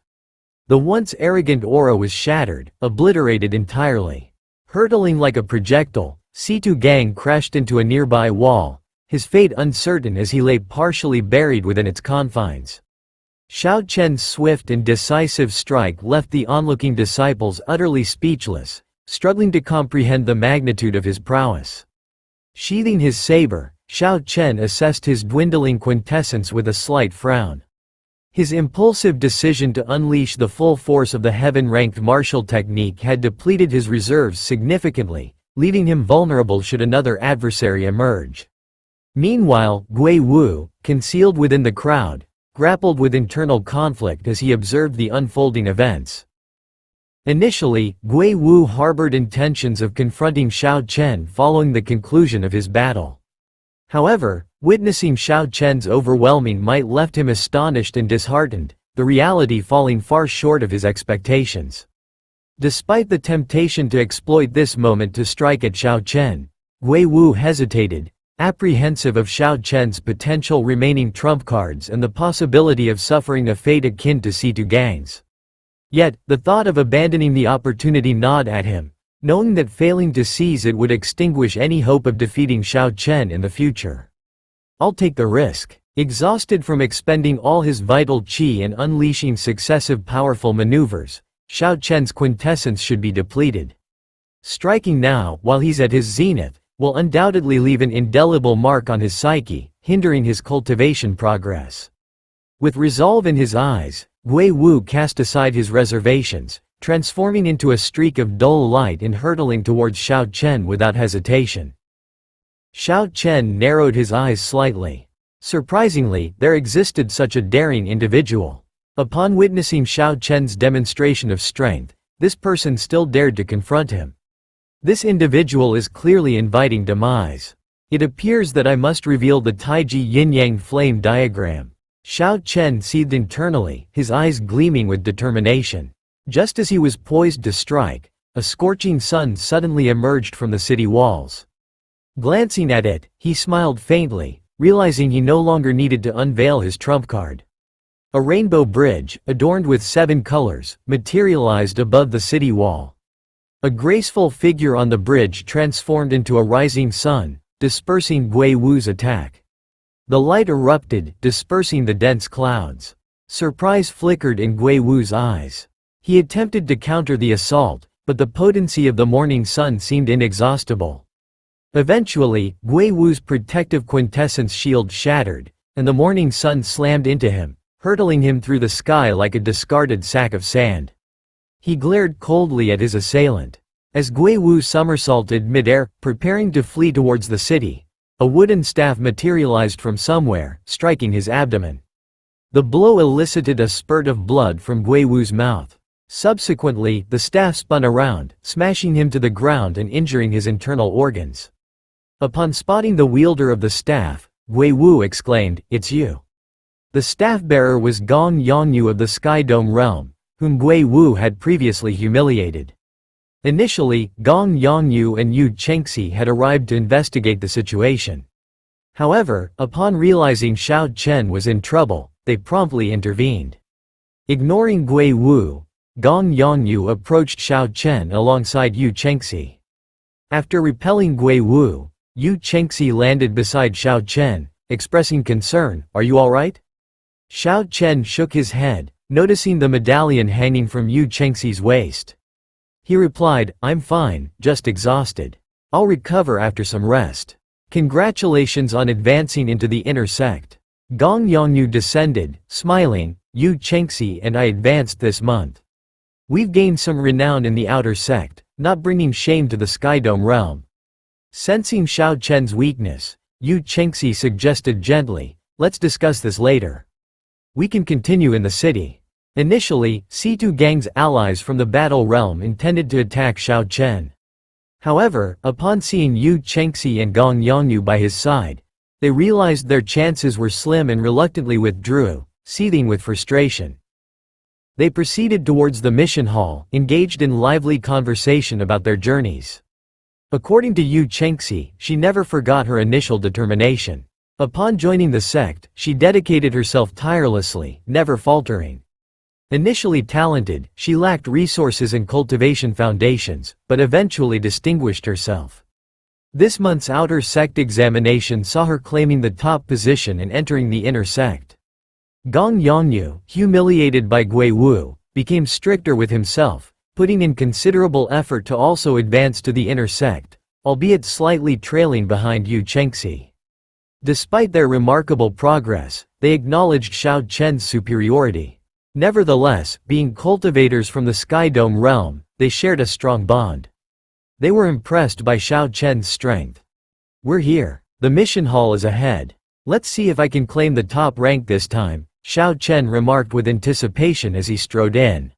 The once arrogant aura was shattered, obliterated entirely. Hurtling like a projectile, Situ Gang crashed into a nearby wall, his fate uncertain as he lay partially buried within its confines. Xiao Chen's swift and decisive strike left the onlooking disciples utterly speechless, struggling to comprehend the magnitude of his prowess. Sheathing his saber, Xiao Chen assessed his dwindling quintessence with a slight frown. His impulsive decision to unleash the full force of the heaven-ranked martial technique had depleted his reserves significantly, leaving him vulnerable should another adversary emerge. Meanwhile, Gui Wu, concealed within the crowd, grappled with internal conflict as he observed the unfolding events. Initially, Gui Wu harbored intentions of confronting Xiao Chen following the conclusion of his battle. However, witnessing Xiao Chen's overwhelming might left him astonished and disheartened, the reality falling far short of his expectations. Despite the temptation to exploit this moment to strike at Xiao Chen, Gui Wu hesitated, apprehensive of Xiao Chen's potential remaining trump cards and the possibility of suffering a fate akin to Situ Gang's. Yet, the thought of abandoning the opportunity gnawed at him, knowing that failing to seize it would extinguish any hope of defeating Xiao Chen in the future. I'll take the risk. Exhausted from expending all his vital qi and unleashing successive powerful maneuvers, Xiao Chen's quintessence should be depleted. Striking now, while he's at his zenith, will undoubtedly leave an indelible mark on his psyche, hindering his cultivation progress. With resolve in his eyes, Gui Wu cast aside his reservations, transforming into a streak of dull light and hurtling towards Xiao Chen without hesitation. Xiao Chen narrowed his eyes slightly. Surprisingly, there existed such a daring individual. Upon witnessing Xiao Chen's demonstration of strength, this person still dared to confront him. This individual is clearly inviting demise. It appears that I must reveal the Taiji yin-yang flame diagram. Xiao Chen seethed internally, his eyes gleaming with determination. Just as he was poised to strike, a scorching sun suddenly emerged from the city walls. Glancing at it, he smiled faintly, realizing he no longer needed to unveil his trump card. A rainbow bridge, adorned with 7 colors, materialized above the city wall. A graceful figure on the bridge transformed into a rising sun, dispersing Gui Wu's attack. The light erupted, dispersing the dense clouds. Surprise flickered in Gui Wu's eyes. He attempted to counter the assault, but the potency of the morning sun seemed inexhaustible. Eventually, Gui Wu's protective quintessence shield shattered, and the morning sun slammed into him, hurtling him through the sky like a discarded sack of sand. He glared coldly at his assailant. As Gui Wu somersaulted mid-air, preparing to flee towards the city, a wooden staff materialized from somewhere, striking his abdomen. The blow elicited a spurt of blood from Gui Wu's mouth. Subsequently, the staff spun around, smashing him to the ground and injuring his internal organs. Upon spotting the wielder of the staff, Gui Wu exclaimed, "It's you." The staff-bearer was Gong Yongyu of the Sky Dome realm, whom Gui Wu had previously humiliated. Initially, Gong Yongyu and Yu Chengxi had arrived to investigate the situation. However, upon realizing Xiao Chen was in trouble, they promptly intervened. Ignoring Gui Wu, Gong Yongyu approached Xiao Chen alongside Yu Chengxi. After repelling Gui Wu, Yu Chengxi landed beside Xiao Chen, expressing concern, "Are you alright?" Xiao Chen shook his head, noticing the medallion hanging from Yu Chengxi's waist. He replied, "I'm fine, just exhausted. I'll recover after some rest. Congratulations on advancing into the inner sect." Gong Yongyu descended, smiling, "Yu Chengxi and I advanced this month. We've gained some renown in the outer sect, not bringing shame to the Sky Dome realm." Sensing Xiao Chen's weakness, Yu Chengxi suggested gently, "Let's discuss this later. We can continue in the city." Initially, Situ Gang's allies from the battle realm intended to attack Xiao Chen. However, upon seeing Yu Chengxi and Gong Yongyu by his side, they realized their chances were slim and reluctantly withdrew, seething with frustration. They proceeded towards the mission hall, engaged in lively conversation about their journeys. According to Yu Chengxi, she never forgot her initial determination. Upon joining the sect, she dedicated herself tirelessly, never faltering. Initially talented, she lacked resources and cultivation foundations, but eventually distinguished herself. This month's outer sect examination saw her claiming the top position and entering the inner sect. Gong Yongyu, humiliated by Gui Wu, became stricter with himself, putting in considerable effort to also advance to the inner sect, albeit slightly trailing behind Yu Chengxi. Despite their remarkable progress, they acknowledged Xiao Chen's superiority. Nevertheless, being cultivators from the Sky Dome realm, they shared a strong bond. They were impressed by Xiao Chen's strength. "We're here. The mission hall is ahead. Let's see if I can claim the top rank this time," Xiao Chen remarked with anticipation as he strode in.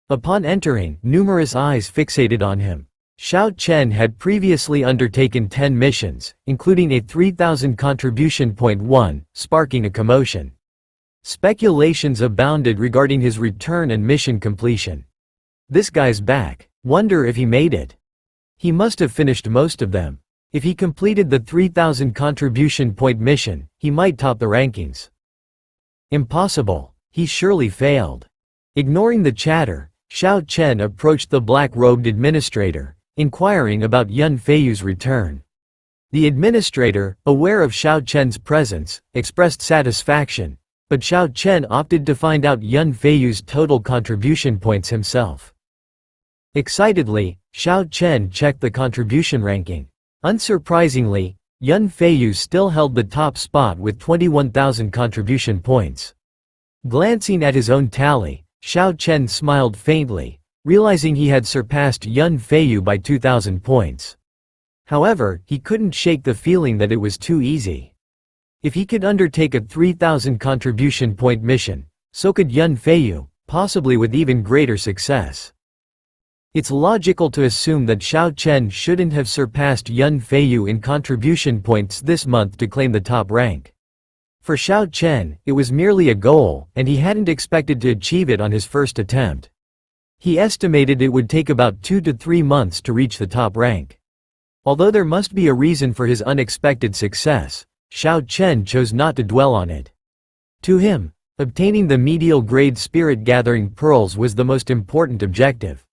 Upon entering, numerous eyes fixated on him. Xiao Chen had previously undertaken 10 missions, including a 3,000 contribution point one, sparking a commotion. Speculations abounded regarding his return and mission completion. "This guy's back. Wonder if he made it. He must have finished most of them. If he completed the 3,000 contribution point mission, he might top the rankings. Impossible. He surely failed." Ignoring the chatter, Xiao Chen approached the black-robed administrator, inquiring about Yun Feiyu's return. The administrator, aware of Xiao Chen's presence, expressed satisfaction, but Xiao Chen opted to find out Yun Feiyu's total contribution points himself. Excitedly, Xiao Chen checked the contribution ranking. Unsurprisingly, Yun Feiyu still held the top spot with 21,000 contribution points. Glancing at his own tally, Xiao Chen smiled faintly, realizing he had surpassed Yun Feiyu by 2,000 points. However, he couldn't shake the feeling that it was too easy. If he could undertake a 3,000 contribution point mission, so could Yun Feiyu, possibly with even greater success. It's logical to assume that Xiao Chen shouldn't have surpassed Yun Feiyu in contribution points this month to claim the top rank. For Xiao Chen, it was merely a goal, and he hadn't expected to achieve it on his first attempt. He estimated it would take about 2 to 3 months to reach the top rank. Although there must be a reason for his unexpected success, Xiao Chen chose not to dwell on it. To him, obtaining the medial grade spirit-gathering pearls was the most important objective.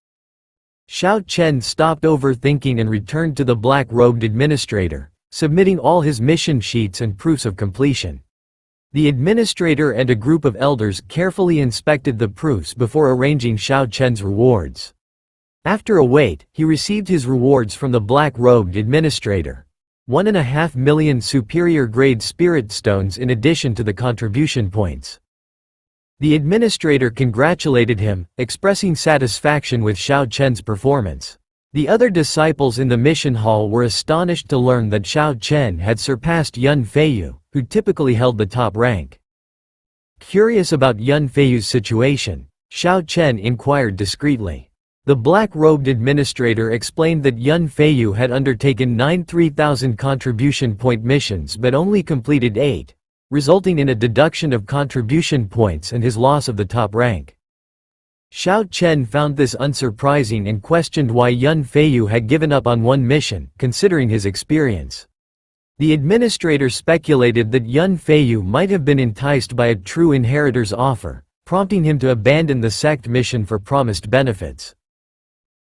Xiao Chen stopped overthinking and returned to the black-robed administrator, submitting all his mission sheets and proofs of completion. The administrator and a group of elders carefully inspected the proofs before arranging Xiao Chen's rewards. After a wait, he received his rewards from the black-robed administrator. 1.5 million superior-grade spirit stones in addition to the contribution points. The administrator congratulated him, expressing satisfaction with Xiao Chen's performance. The other disciples in the mission hall were astonished to learn that Xiao Chen had surpassed Yun Feiyu, who typically held the top rank. Curious about Yun Feiyu's situation, Xiao Chen inquired discreetly. The black-robed administrator explained that Yun Feiyu had undertaken 9 3,000 contribution point missions but only completed 8, resulting in a deduction of contribution points and his loss of the top rank. Xiao Chen found this unsurprising and questioned why Yun Feiyu had given up on one mission, considering his experience. The administrator speculated that Yun Feiyu might have been enticed by a true inheritor's offer, prompting him to abandon the sect mission for promised benefits.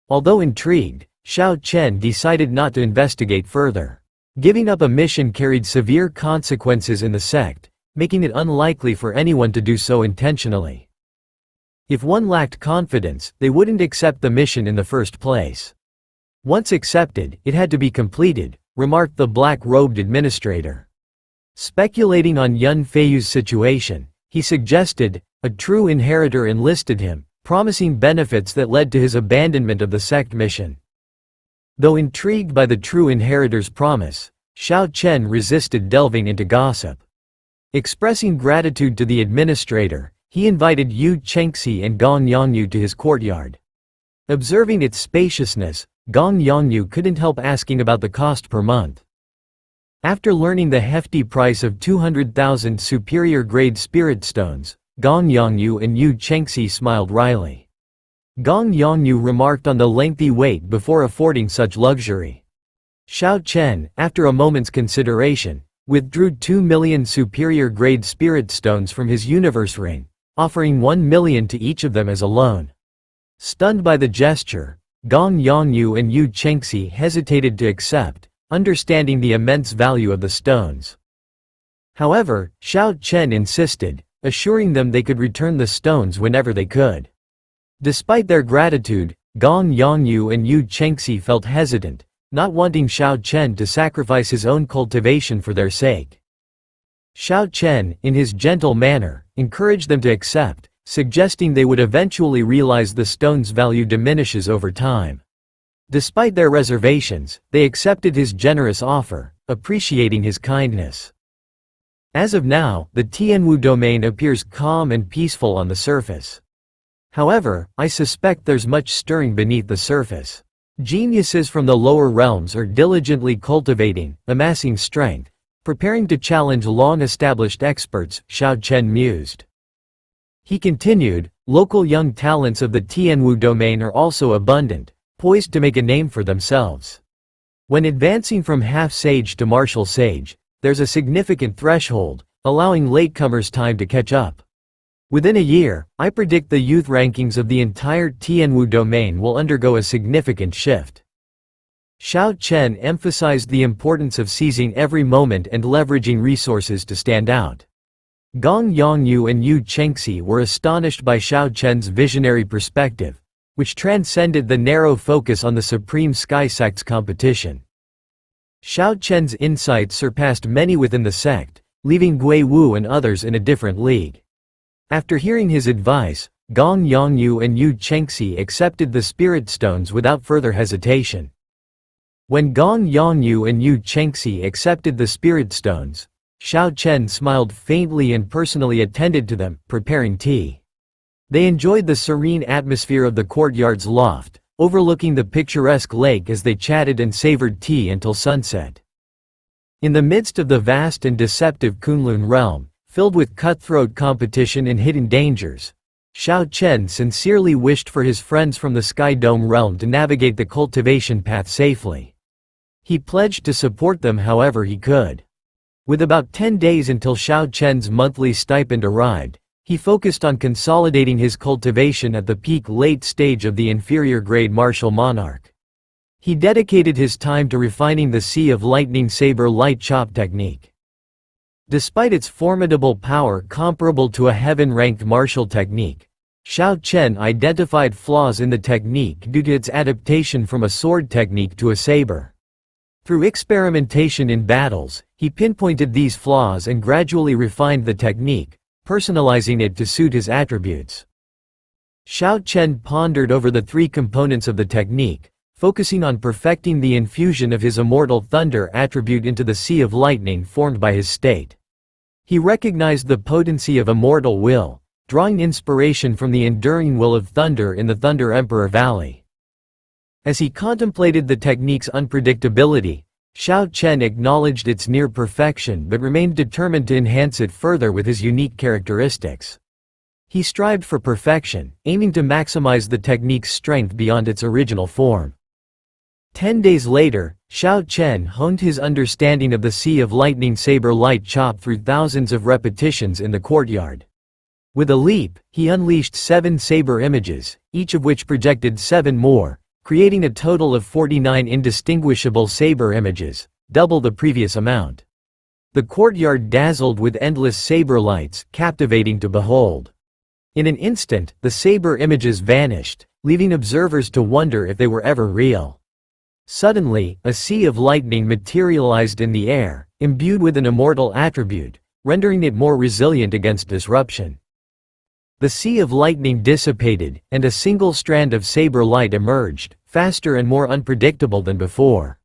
Although intrigued, Xiao Chen decided not to investigate further. Giving up a mission carried severe consequences in the sect, making it unlikely for anyone to do so intentionally. If one lacked confidence, they wouldn't accept the mission in the first place. Once accepted, it had to be completed, remarked the black-robed administrator. Speculating on Yun Feiyu's situation, he suggested, a true inheritor enlisted him, promising benefits that led to his abandonment of the sect mission. Though intrigued by the true inheritor's promise, Xiao Chen resisted delving into gossip. Expressing gratitude to the administrator, he invited Yu Chengxi and Gong Yongyu to his courtyard. Observing its spaciousness, Gong Yongyu couldn't help asking about the cost per month. After learning the hefty price of 200,000 superior-grade spirit stones, Gong Yongyu and Yu Chengxi smiled wryly. Gong Yongyu remarked on the lengthy wait before affording such luxury. Xiao Chen, after a moment's consideration, withdrew 2 million superior-grade spirit stones from his universe ring, offering 1 million to each of them as a loan. Stunned by the gesture, Gong Yongyu and Yu Chengxi hesitated to accept, understanding the immense value of the stones. However, Xiao Chen insisted, assuring them they could return the stones whenever they could. Despite their gratitude, Gong Yongyu and Yu Chengxi felt hesitant, not wanting Xiao Chen to sacrifice his own cultivation for their sake. Xiao Chen, in his gentle manner, encouraged them to accept, suggesting they would eventually realize the stone's value diminishes over time. Despite their reservations, they accepted his generous offer, appreciating his kindness. As of now, the Tianwu domain appears calm and peaceful on the surface. However, I suspect there's much stirring beneath the surface. Geniuses from the lower realms are diligently cultivating, amassing strength, preparing to challenge long-established experts, Xiao Chen mused. He continued, local young talents of the Tianwu domain are also abundant, poised to make a name for themselves. When advancing from half-sage to martial sage, there's a significant threshold, allowing latecomers time to catch up. Within a year, I predict the youth rankings of the entire Tianwu domain will undergo a significant shift. Xiao Chen emphasized the importance of seizing every moment and leveraging resources to stand out. Gong Yongyu and Yu Chengxi were astonished by Xiao Chen's visionary perspective, which transcended the narrow focus on the Supreme Sky Sect's competition. Xiao Chen's insights surpassed many within the sect, leaving Gui Wu and others in a different league. After hearing his advice, Gong Yongyu and Yu Chengxi accepted the spirit stones without further hesitation. When Gong Yongyu and Yu Chengxi accepted the spirit stones, Xiao Chen smiled faintly and personally attended to them, preparing tea. They enjoyed the serene atmosphere of the courtyard's loft, overlooking the picturesque lake as they chatted and savored tea until sunset. In the midst of the vast and deceptive Kunlun realm, filled with cutthroat competition and hidden dangers, Xiao Chen sincerely wished for his friends from the Sky Dome realm to navigate the cultivation path safely. He pledged to support them however he could. With about 10 days until Xiao Chen's monthly stipend arrived, he focused on consolidating his cultivation at the peak late stage of the inferior-grade martial monarch. He dedicated his time to refining the Sea of Lightning Saber light chop technique. Despite its formidable power comparable to a heaven-ranked martial technique, Xiao Chen identified flaws in the technique due to its adaptation from a sword technique to a saber. Through experimentation in battles, he pinpointed these flaws and gradually refined the technique, personalizing it to suit his attributes. Xiao Chen pondered over the three components of the technique, focusing on perfecting the infusion of his immortal thunder attribute into the sea of lightning formed by his state. He recognized the potency of immortal will, drawing inspiration from the enduring will of thunder in the Thunder Emperor Valley. As he contemplated the technique's unpredictability, Xiao Chen acknowledged its near perfection but remained determined to enhance it further with his unique characteristics. He strived for perfection, aiming to maximize the technique's strength beyond its original form. 10 days later, Xiao Chen honed his understanding of the Sea of Lightning Saber light chop through thousands of repetitions in the courtyard. With a leap, he unleashed 7 saber images, each of which projected 7 more, creating a total of 49 indistinguishable saber images, double the previous amount. The courtyard dazzled with endless saber lights, captivating to behold. In an instant, the saber images vanished, leaving observers to wonder if they were ever real. Suddenly, a sea of lightning materialized in the air, imbued with an immortal attribute, rendering it more resilient against disruption. The sea of lightning dissipated, and a single strand of saber light emerged, faster and more unpredictable than before.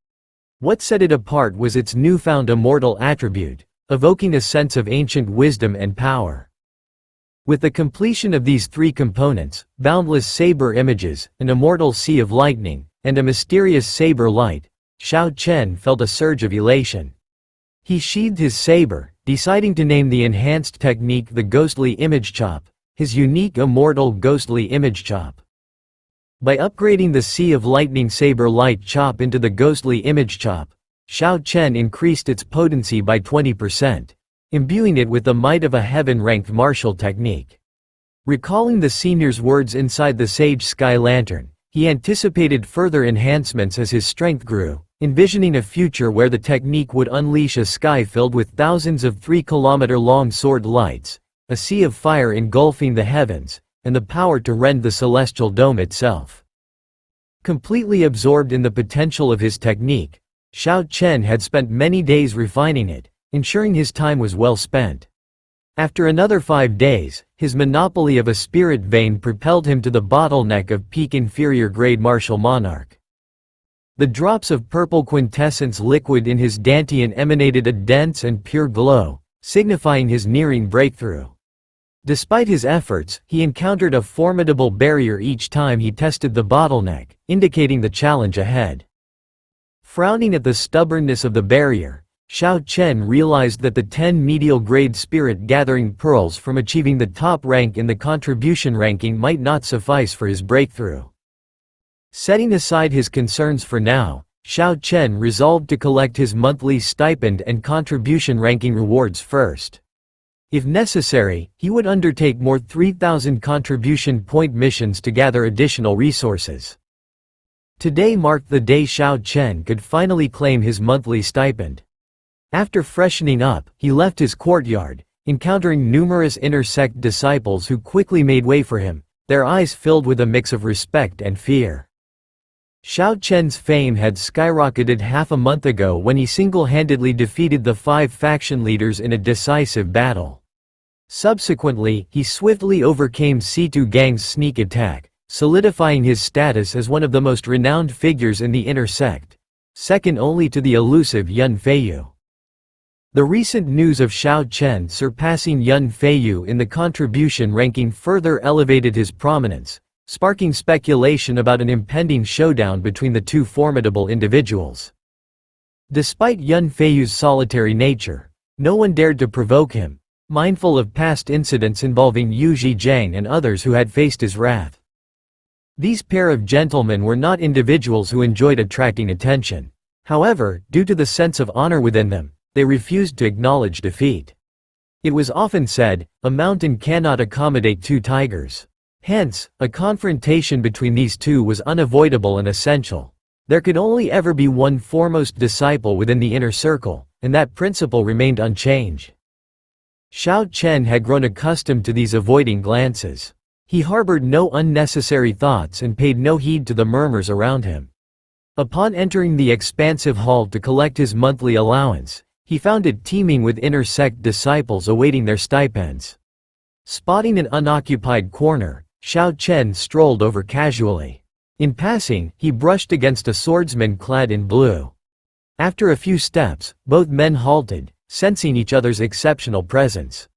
What set it apart was its newfound immortal attribute, evoking a sense of ancient wisdom and power. With the completion of these three components, boundless saber images, an immortal sea of lightning, and a mysterious saber light, Xiao Chen felt a surge of elation. He sheathed his saber, deciding to name the enhanced technique the Ghostly Image Chop, his unique immortal Ghostly Image Chop. By upgrading the Sea of Lightning Saber Light Chop into the Ghostly Image Chop, Xiao Chen increased its potency by 20%, imbuing it with the might of a heaven-ranked martial technique. Recalling the senior's words inside the Sage Sky Lantern, he anticipated further enhancements as his strength grew, envisioning a future where the technique would unleash a sky filled with thousands of 3-kilometer-long sword lights, a sea of fire engulfing the heavens, and the power to rend the celestial dome itself. Completely absorbed in the potential of his technique, Xiao Chen had spent many days refining it, ensuring his time was well spent. After another 5 days, his monopoly of a spirit vein propelled him to the bottleneck of peak inferior grade martial monarch. The drops of purple quintessence liquid in his dantian emanated a dense and pure glow, signifying his nearing breakthrough. Despite his efforts, he encountered a formidable barrier each time he tested the bottleneck, indicating the challenge ahead. Frowning at the stubbornness of the barrier, Xiao Chen realized that the 10 medial grade spirit gathering pearls from achieving the top rank in the contribution ranking might not suffice for his breakthrough. Setting aside his concerns for now, Xiao Chen resolved to collect his monthly stipend and contribution ranking rewards first. If necessary, he would undertake more 3,000 contribution point missions to gather additional resources. Today marked the day Xiao Chen could finally claim his monthly stipend. After freshening up, he left his courtyard, encountering numerous intersect disciples who quickly made way for him, their eyes filled with a mix of respect and fear. Xiao Chen's fame had skyrocketed half a month ago when he single-handedly defeated the 5 faction leaders in a decisive battle. Subsequently, he swiftly overcame Situ Gang's sneak attack, solidifying his status as one of the most renowned figures in the intersect, second only to the elusive Yun Feiyu. The recent news of Xiao Chen surpassing Yun Feiyu in the contribution ranking further elevated his prominence, sparking speculation about an impending showdown between the two formidable individuals. Despite Yun Feiyu's solitary nature, no one dared to provoke him, mindful of past incidents involving Yu Zhijiang and others who had faced his wrath. These pair of gentlemen were not individuals who enjoyed attracting attention. However, due to the sense of honor within them, they refused to acknowledge defeat. It was often said, a mountain cannot accommodate 2 tigers. Hence, a confrontation between these two was unavoidable and essential. There could only ever be one foremost disciple within the inner circle, and that principle remained unchanged. Xiao Chen had grown accustomed to these avoiding glances. He harbored no unnecessary thoughts and paid no heed to the murmurs around him. Upon entering the expansive hall to collect his monthly allowance, he found it teeming with intersect disciples awaiting their stipends. Spotting an unoccupied corner, Xiao Chen strolled over casually. In passing, he brushed against a swordsman clad in blue. After a few steps, both men halted, sensing each other's exceptional presence.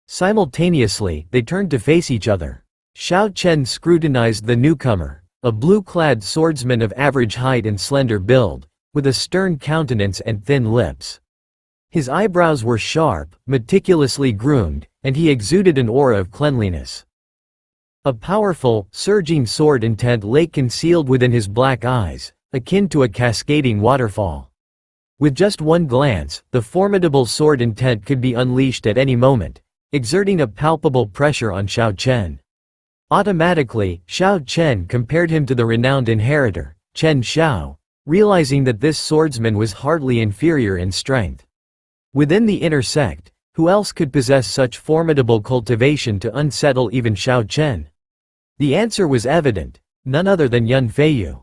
Simultaneously, they turned to face each other. Xiao Chen scrutinized the newcomer, a blue-clad swordsman of average height and slender build, with a stern countenance and thin lips. His eyebrows were sharp, meticulously groomed, and he exuded an aura of cleanliness. A powerful, surging sword intent lay concealed within his black eyes, akin to a cascading waterfall. With just one glance, the formidable sword intent could be unleashed at any moment, exerting a palpable pressure on Xiao Chen. Automatically, Xiao Chen compared him to the renowned inheritor, Chen Xiao, realizing that this swordsman was hardly inferior in strength. Within the intercept, who else could possess such formidable cultivation to unsettle even Xiao Chen? The answer was evident, none other than Yun Feiyu.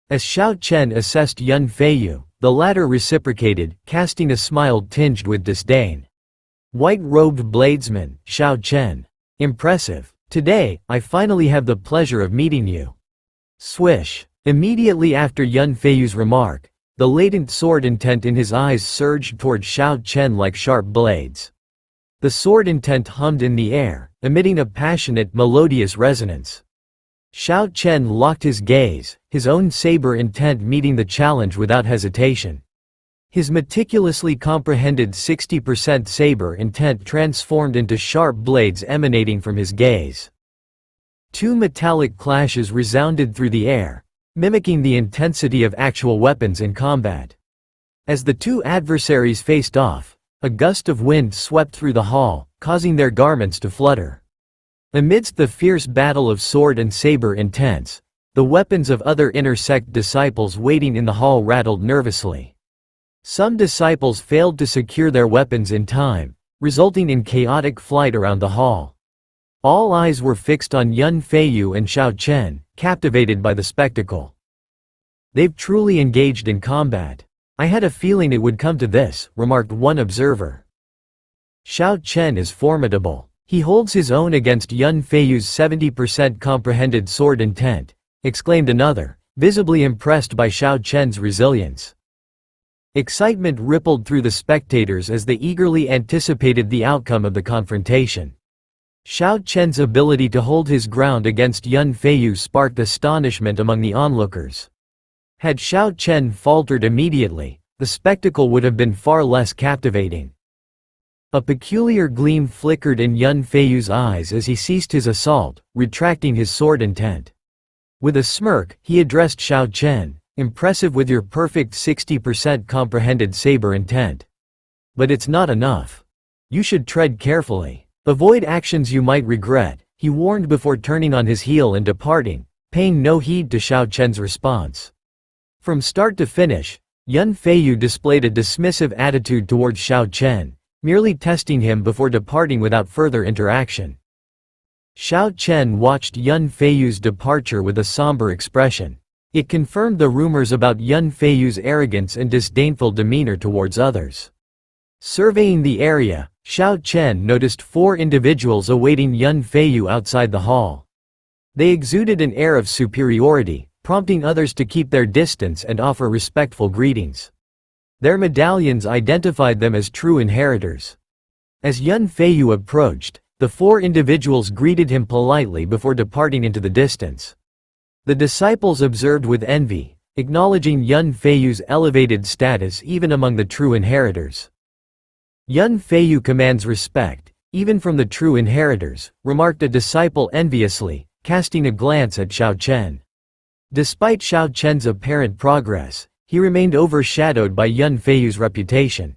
As Xiao Chen assessed Yun Feiyu, the latter reciprocated, casting a smile tinged with disdain. White-robed bladesman, Xiao Chen. Impressive. Today, I finally have the pleasure of meeting you. Swish. Immediately after Yun Feiyu's remark, the latent sword intent in his eyes surged toward Xiao Chen like sharp blades. The sword intent hummed in the air, emitting a passionate, melodious resonance. Xiao Chen locked his gaze, his own saber intent meeting the challenge without hesitation. His meticulously comprehended 60% saber intent transformed into sharp blades emanating from his gaze. Two metallic clashes resounded through the air, mimicking the intensity of actual weapons in combat. As the two adversaries faced off, a gust of wind swept through the hall, causing their garments to flutter. Amidst the fierce battle of sword and saber intents, the weapons of other intersect disciples waiting in the hall rattled nervously. Some disciples failed to secure their weapons in time, resulting in chaotic flight around the hall. All eyes were fixed on Yun Feiyu and Xiao Chen, captivated by the spectacle. They've truly engaged in combat. I had a feeling it would come to this, remarked one observer. Xiao Chen is formidable. He holds his own against Yun Feiyu's 70% comprehended sword intent, exclaimed another, visibly impressed by Xiao Chen's resilience. Excitement rippled through the spectators as they eagerly anticipated the outcome of the confrontation. Xiao Chen's ability to hold his ground against Yun Feiyu sparked astonishment among the onlookers. Had Xiao Chen faltered immediately, the spectacle would have been far less captivating. A peculiar gleam flickered in Yun Feiyu's eyes as he ceased his assault, retracting his sword intent. With a smirk, he addressed Xiao Chen, impressive with your perfect 60% comprehended saber intent. But it's not enough. You should tread carefully. Avoid actions you might regret, he warned before turning on his heel and departing, paying no heed to Xiao Chen's response. From start to finish, Yun Feiyu displayed a dismissive attitude towards Xiao Chen, merely testing him before departing without further interaction. Xiao Chen watched Yun Feiyu's departure with a somber expression. It confirmed the rumors about Yun Feiyu's arrogance and disdainful demeanor towards others. Surveying the area, Xiao Chen noticed 4 individuals awaiting Yun Feiyu outside the hall. They exuded an air of superiority, prompting others to keep their distance and offer respectful greetings. Their medallions identified them as true inheritors. As Yun Feiyu approached, the 4 individuals greeted him politely before departing into the distance. The disciples observed with envy, acknowledging Yun Feiyu's elevated status even among the true inheritors. Yun Feiyu commands respect, even from the true inheritors, remarked a disciple enviously, casting a glance at Xiao Chen. Despite Xiao Chen's apparent progress, he remained overshadowed by Yun Feiyu's reputation.